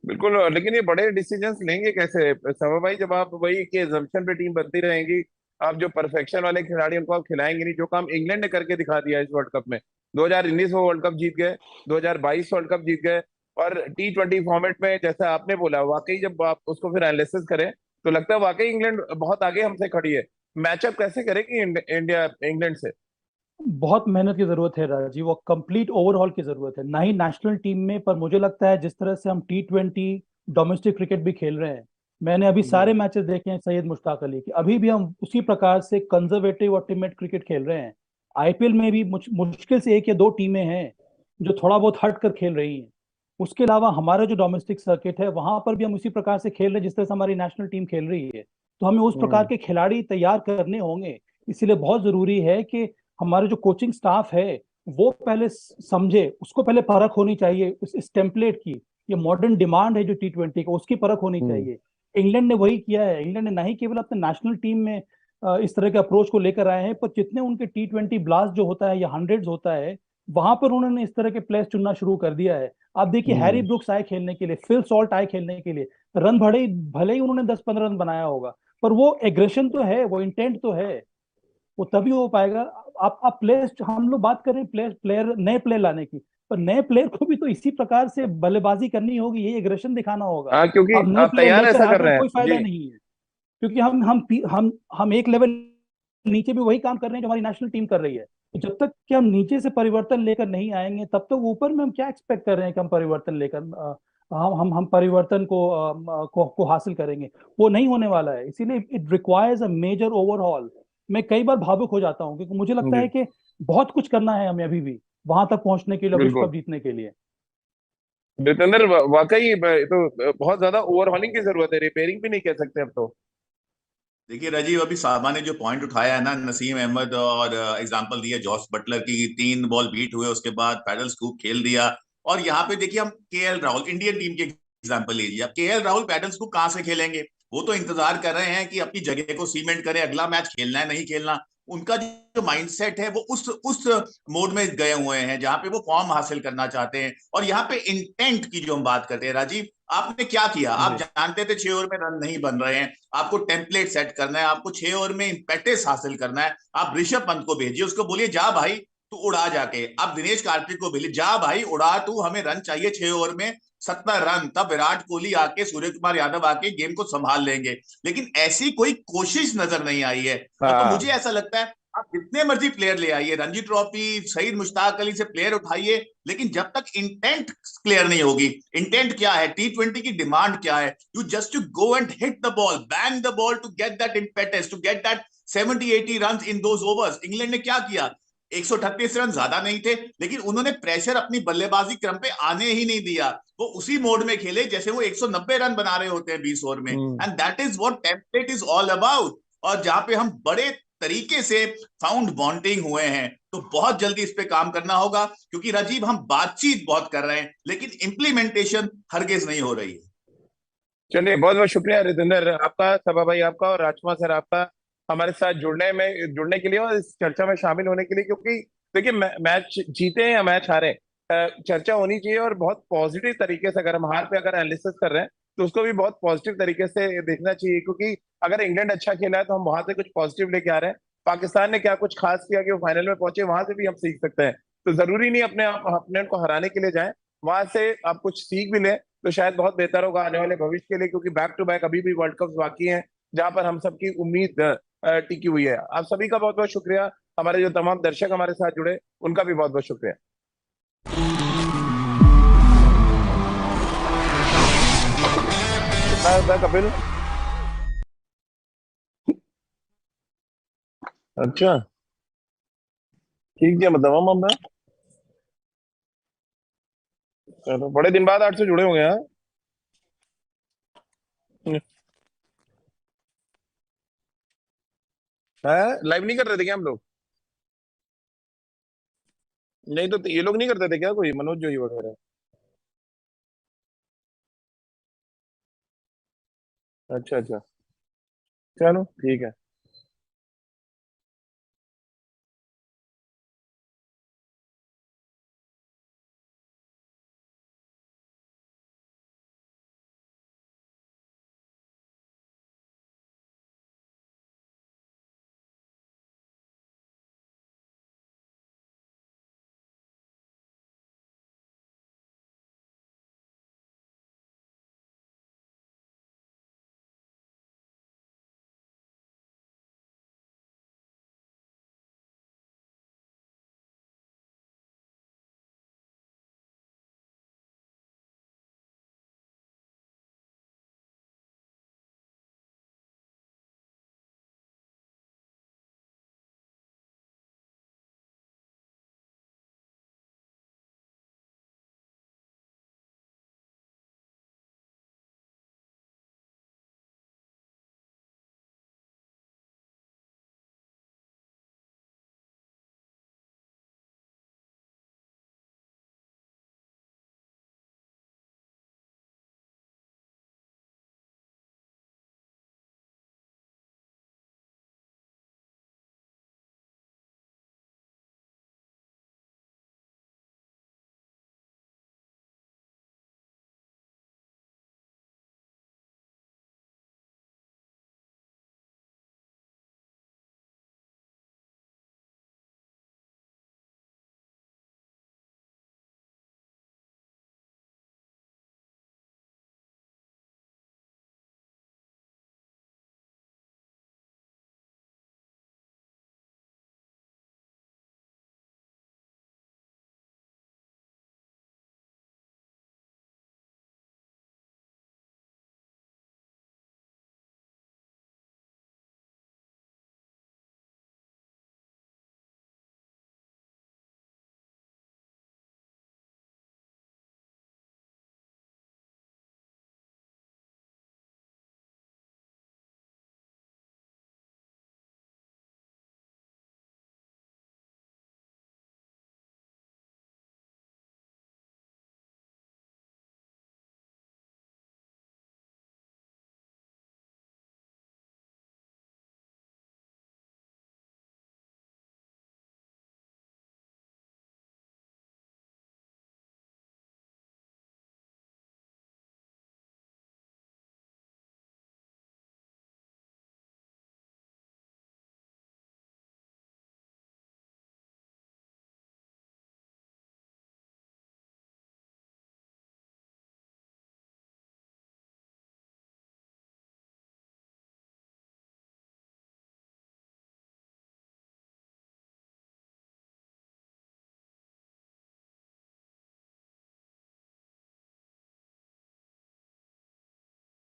बिल्कुल, लेकिन ये बड़े डिसीजंस लेंगे कैसे सभा भाई, जब आप वही के assumption पे टीम बनती रहेंगी? आप जो परफेक्शन वाले खिलाड़ी उनको आप खिलाएंगे नहीं, जो काम इंग्लैंड ने करके दिखा दिया इस वर्ल्ड कप में। 2019 वो वर्ल्ड कप जीत गए, 2022 वर्ल्ड कप जीत गए, और T20 फॉर्मेट में जैसा आपने बोला, वाकई जब आप उसको फिर एनालिसिस करें तो लगता है वाकई इंग्लैंड बहुत आगे हमसे खड़ी है। मैचअप कैसे करेगी इंडिया इंग्लैंड से? बहुत मेहनत की जरूरत है राजीव, और कंप्लीट ओवरहॉल की जरूरत है, ना ही नेशनल टीम में, पर मुझे लगता है जिस तरह से हम T20 डोमेस्टिक क्रिकेट भी खेल रहे हैं, मैंने अभी जी। सारे मैचेस देखे हैं सैयद मुश्ताक अली के, अभी भी हम उसी प्रकार से कंजर्वेटिव और टीममेट क्रिकेट खेल रहे हैं। आईपीएल में भी मुश्किल से 1 या 2 टीमें हैं जो थोड़ा बहुत हट कर खेल रही हैं। उसके अलावा हमारा जो डोमेस्टिक सर्किट है वहां पर भी हम उसी प्रकार से खेल रहे हैं जिस तरह से हमारी नेशनल टीम खेल रही है। तो हमें उस प्रकार हम्म। के खिलाड़ी तैयार करने होंगे। इसीलिए बहुत जरूरी है कि हमारे जो कोचिंग स्टाफ है वो पहले समझे, उसको पहले परख होनी चाहिए इस टेम्पलेट की। ये मॉडर्न डिमांड है जो T20 का, उसकी परख होनी हम्म। चाहिए। इंग्लैंड ने वही किया है। इंग्लैंड ने ना ही केवल अपने नेशनल टीम में इस तरह के अप्रोच को लेकर आए हैं, पर जितने उनके T20 ब्लास्ट जो होता है या हंड्रेड्स होता है, वहां पर उन्होंने इस तरह के प्लेयर्स चुनना शुरू कर दिया है। आप देखिए हैरी ब्रुक्स आए खेलने के लिए, फिल सॉल्ट आए खेलने के लिए, रन भले भले ही उन्होंने 10-15 रन बनाया होगा, पर वो एग्रेशन तो है, वो इंटेंट तो है, वो तभी हो पाएगा। आप प्लेयर्स, हम लोग बात कर रहे हैं प्लेयर नए प्लेयर लाने की, पर नए प्लेयर को भी तो इसी प्रकार से बल्लेबाजी करनी होगी, यही एग्रेशन दिखाना होगा। हाँ, क्योंकि अब नए आप प्लेयर तैयार लेकर ऐसा कर आकर रहे हैं कोई फायदा जी। नहीं है, क्योंकि हम एक लेवल नीचे भी वही काम कर रहे हैं जो हमारी नेशनल टीम कर रही है। तो जब तक कि हम नीचे से परिवर्तन लेकर नहीं आएंगे, तब तक ऊपर में हम क्या एक्सपेक्ट कर रहे हैं कि हम परिवर्तन लेकर हम परिवर्तन को हासिल करेंगे? वो नहीं होने वाला है। इसीलिए it requires a major overhaul. मैं कई बार भावुक हो जाता हूँ, क्योंकि मुझे लगता जी है कि बहुत कुछ करना है हमें अभी भी वहां तक पहुंचने के लिए, विश्व बिल्कुल। कप जीतने के लिए। जितेंद्र, वाकई तो बहुत ज्यादा ओवरहॉलिंग की जरूरत है, रिपेयरिंग भी नहीं कह सकते अब तो। देखिए राजीव, अभी साहबा ने जो पॉइंट उठाया है ना, नसीम अहमद, और एग्जांपल दिया जॉस बटलर की, 3 बॉल बीट हुए उसके बाद पैडल स्कूप खेल दिया। और यहाँ पे देखिए, हम केएल राहुल इंडियन टीम के एग्जांपल लीजिए। अब केएल राहुल पैडल स्कूप कहाँ से खेलेंगे? वो तो इंतजार कर रहे हैं कि अपनी जगह को सीमेंट करें, अगला मैच खेलना है नहीं खेलना। उनका जो माइंडसेट है वो उस मोड में गए हुए हैं जहां पे वो फॉर्म हासिल करना चाहते हैं। और यहाँ पे इंटेंट की जो हम बात करते हैं राजीव, आपने क्या किया? आप जी जानते थे 6 ओवर में रन नहीं बन रहे हैं, आपको टेम्पलेट सेट करना है, आपको 6 ओवर में इंपेक्टेस हासिल करना है। आप ऋषभ पंत को भेजिए, उसको बोलिए जा भाई तू उड़ा जाके। आप दिनेश कार्तिक को भेजिए, जा भाई उड़ा तू, हमें रन चाहिए 6 ओवर में 70 रन। तब विराट कोहली आके, सूर्य कुमार यादव आके गेम को संभाल लेंगे। लेकिन ऐसी कोई कोशिश नजर नहीं आई है। तो मुझे हाँ ऐसा लगता है, आप जितने मर्जी प्लेयर ले आइए, रणजी ट्रॉफी, सईद मुश्ताक अली से प्लेयर उठाइए, लेकिन जब तक इंटेंट क्लियर नहीं होगी। इंटेंट क्या है? T20 की डिमांड क्या है? You just to go and hit the ball, bang the ball, to get that impetus, to get that 70-80 run in those overs. England ने क्या किया? 138 रन ज्यादा नहीं थे, लेकिन उन्होंने प्रेशर अपनी बल्लेबाजी क्रम पे आने ही नहीं दिया। वो उसी मोड में खेले जैसे वो 190 रन बना रहे होते हैं 20 ओवर में। Hmm. And that is what template is all about. और जहां पे हम बड़े तरीके से फाउंड बॉन्डिंग हुए हैं, तो बहुत जल्दी इस पे काम करना होगा। क्योंकि राजीव, हम बातचीत बहुत कर रहे हैं लेकिन इंप्लीमेंटेशन हरगिज नहीं हो रही है। चलिए, बहुत बहुत शुक्रिया रितेंद्र आपका, सभा भाई आपका, और राजकुमार सर आपका, हमारे साथ जुड़ने के लिए और इस चर्चा में शामिल होने के लिए। क्योंकि देखिए, मैच जीते या मैच हारे, चर्चा होनी चाहिए, और बहुत पॉजिटिव तरीके से। अगर हम हार पे अगर एनालिसिस कर रहे हैं, तो उसको भी बहुत पॉजिटिव तरीके से देखना चाहिए। क्योंकि अगर इंग्लैंड अच्छा खेला है, तो हम वहां से कुछ पॉजिटिव लेके आ रहे हैं। पाकिस्तान ने क्या कुछ खास किया कि वो फाइनल में पहुंचे, वहां से भी हम सीख सकते हैं। तो जरूरी नहीं अपने आप अपने को हराने के लिए जाए, वहां से आप कुछ सीख भी लें, तो शायद बहुत बेहतर होगा आने वाले भविष्य के लिए। क्योंकि बैक टू बैक अभी भी वर्ल्ड कप बाकी हैं, जहां पर हम सबकी उम्मीद टिकी हुई है। आप सभी का बहुत बहुत शुक्रिया। हमारे जो तमाम दर्शक हमारे साथ जुड़े, उनका भी बहुत बहुत शुक्रिया। कितना था कपिल? अच्छा, ठीक है, बताओ मामला। चलो, बड़े दिन बाद 8 से जुड़े होंगे, हाँ? है, लाइव नहीं कर रहे थे क्या हम लोग? नहीं तो ये लोग नहीं करते थे क्या, कोई मनोज जोई वगैरह? अच्छा अच्छा, चलो ठीक है।